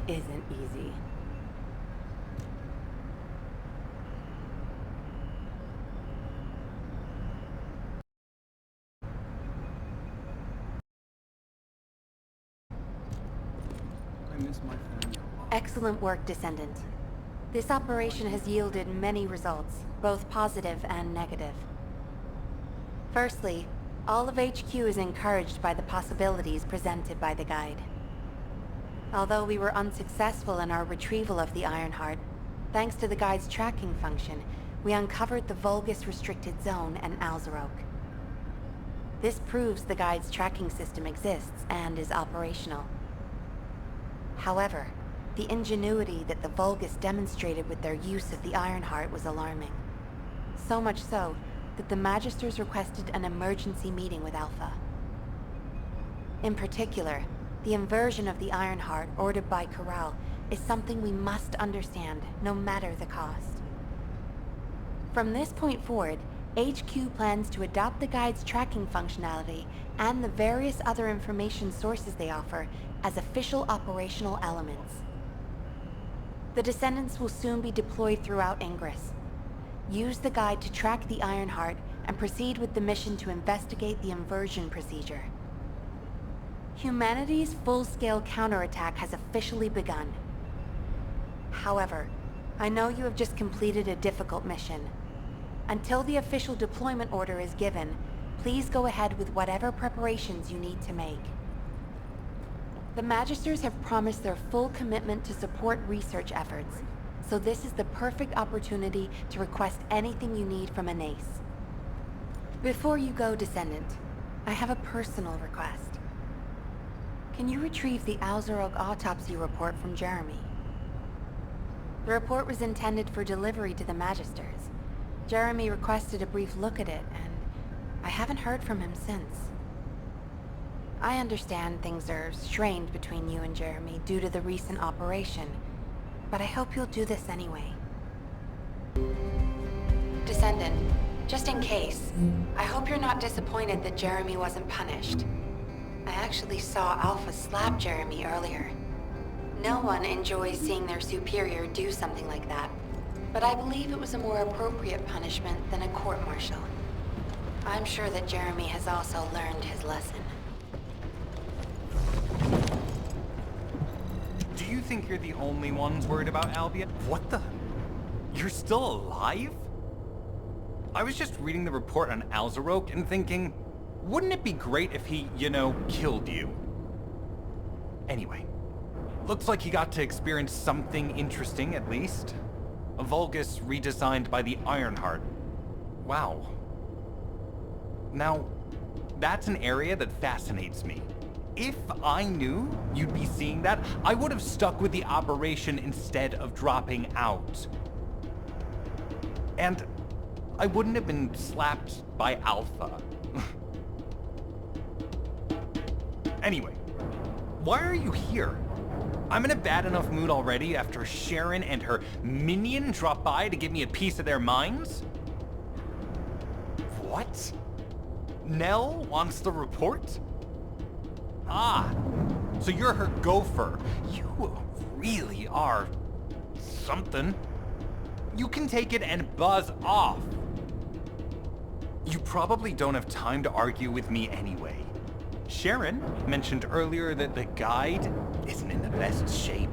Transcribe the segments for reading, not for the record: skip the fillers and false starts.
Isn't easy. I miss my family. Excellent work, Descendant. This operation has yielded many results, both positive and negative. Firstly, all of HQ is encouraged by the possibilities presented by the guide. Although we were unsuccessful in our retrieval of the Ironheart, thanks to the guide's tracking function, we uncovered the Vulgus restricted zone and Alzarok. This proves the guide's tracking system exists and is operational. However, the ingenuity that the Vulgus demonstrated with their use of the Ironheart was alarming. So much so that the Magisters requested an emergency meeting with Alpha. In particular, the inversion of the Ironheart ordered by Corral is something we must understand, no matter the cost. From this point forward, HQ plans to adopt the guide's tracking functionality and the various other information sources they offer as official operational elements. The Descendants will soon be deployed throughout Ingress. Use the guide to track the Ironheart and proceed with the mission to investigate the inversion procedure. Humanity's full-scale counterattack has officially begun. However, I know you have just completed a difficult mission. Until the official deployment order is given, please go ahead with whatever preparations you need to make. The Magisters have promised their full commitment to support research efforts, so this is the perfect opportunity to request anything you need from an ace. Before you go, Descendant, I have a personal request. Can you retrieve the Alzarok autopsy report from Jeremy? The report was intended for delivery to the Magisters. Jeremy requested a brief look at it, and I haven't heard from him since. I understand things are strained between you and Jeremy due to the recent operation, but I hope you'll do this anyway. Descendant, just in case, I hope you're not disappointed that Jeremy wasn't punished. I actually saw Alpha slap Jeremy earlier. No one enjoys seeing their superior do something like that, but I believe it was a more appropriate punishment than a court-martial. I'm sure that Jeremy has also learned his lesson. Do you think you're the only ones worried about Albion? What the? You're still alive? I was just reading the report on Alzarok and thinking, wouldn't it be great if he, killed you? Anyway, looks like he got to experience something interesting at least. A Vulgus redesigned by the Ironheart. Wow. Now, that's an area that fascinates me. If I knew you'd be seeing that, I would have stuck with the operation instead of dropping out. And I wouldn't have been slapped by Alpha. Anyway, why are you here? I'm in a bad enough mood already after Sharon and her minion drop by to give me a piece of their minds? What? Nell wants the report? Ah, so you're her gopher. You really are something. You can take it and buzz off. You probably don't have time to argue with me anyway. Sharon mentioned earlier that the guide isn't in the best shape.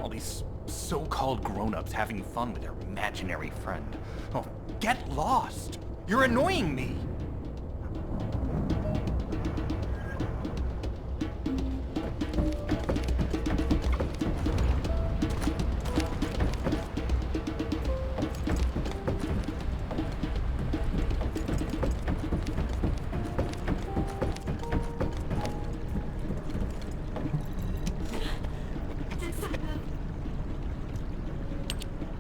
All these so-called grown-ups having fun with their imaginary friend. Oh, get lost! You're annoying me!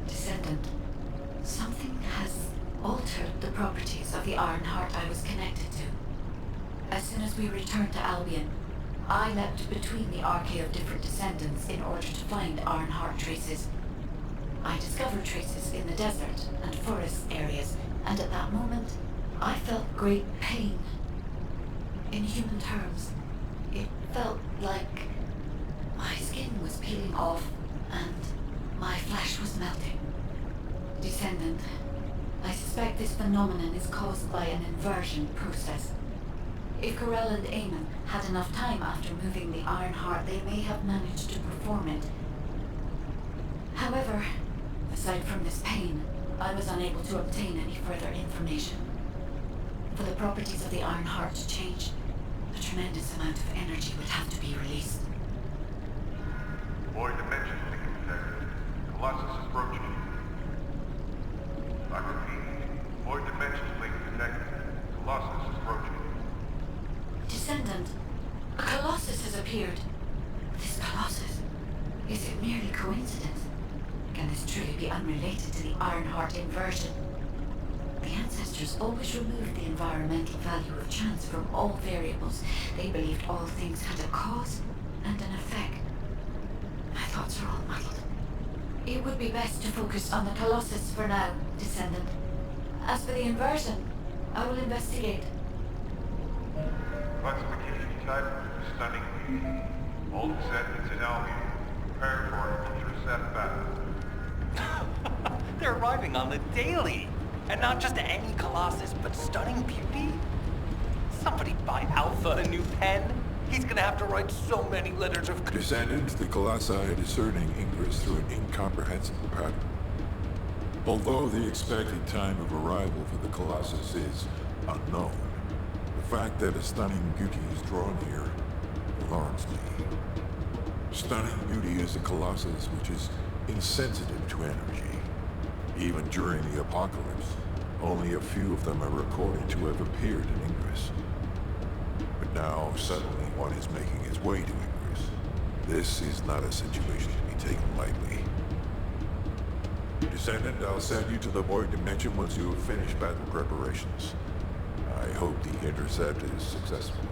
Descendant, something has altered the properties of the Ironheart I was connected to. As soon as we returned to Albion, I leapt between the arcade of different Descendants in order to find Ironheart traces. I discovered traces in the desert and forest areas, and at that moment, I felt great pain. In human terms, it felt like my skin was peeling off and my flesh was melting. Descendant, I suspect this phenomenon is caused by an inversion process. If Corell and Eamon had enough time after moving the Ironheart, they may have managed to perform it. However, aside from this pain, I was unable to obtain any further information. For the properties of the Ironheart to change, a tremendous amount of energy would have to be released. Void dimension link detected. Colossus is approaching you. I repeat, void dimension link detected. Colossus is approaching you. Descendant, a Colossus has appeared. This Colossus, is it merely coincidence? Can this truly be unrelated to the Ironheart inversion? The ancestors always removed the environmental value of chance from all variables. They believed all things had a cause and an effect. My thoughts are all muddled. It would be best to focus on the Colossus for now, Descendant. As for the inversion, I will investigate. Classification type, stunning beauty. All Descendants in Albion. Prepare for an Intercept battle. They're arriving on the daily! And not just any Colossus, but stunning beauty? Somebody buy Alpha a new pen? He's gonna have to write so many letters of... Descendants, the Colossi are discerning ingress through an incomprehensible pattern. Although the expected time of arrival for the Colossus is unknown, the fact that a stunning beauty is drawn here alarms me. Stunning beauty is a Colossus which is insensitive to energy. Even during the apocalypse, only a few of them are recorded to have appeared in Ingress. But now, suddenly, one is making its way to Ingress. This is not a situation to be taken lightly. Descendant, I'll send you to the Void Dimension once you have finished battle preparations. I hope the Intercept is successful.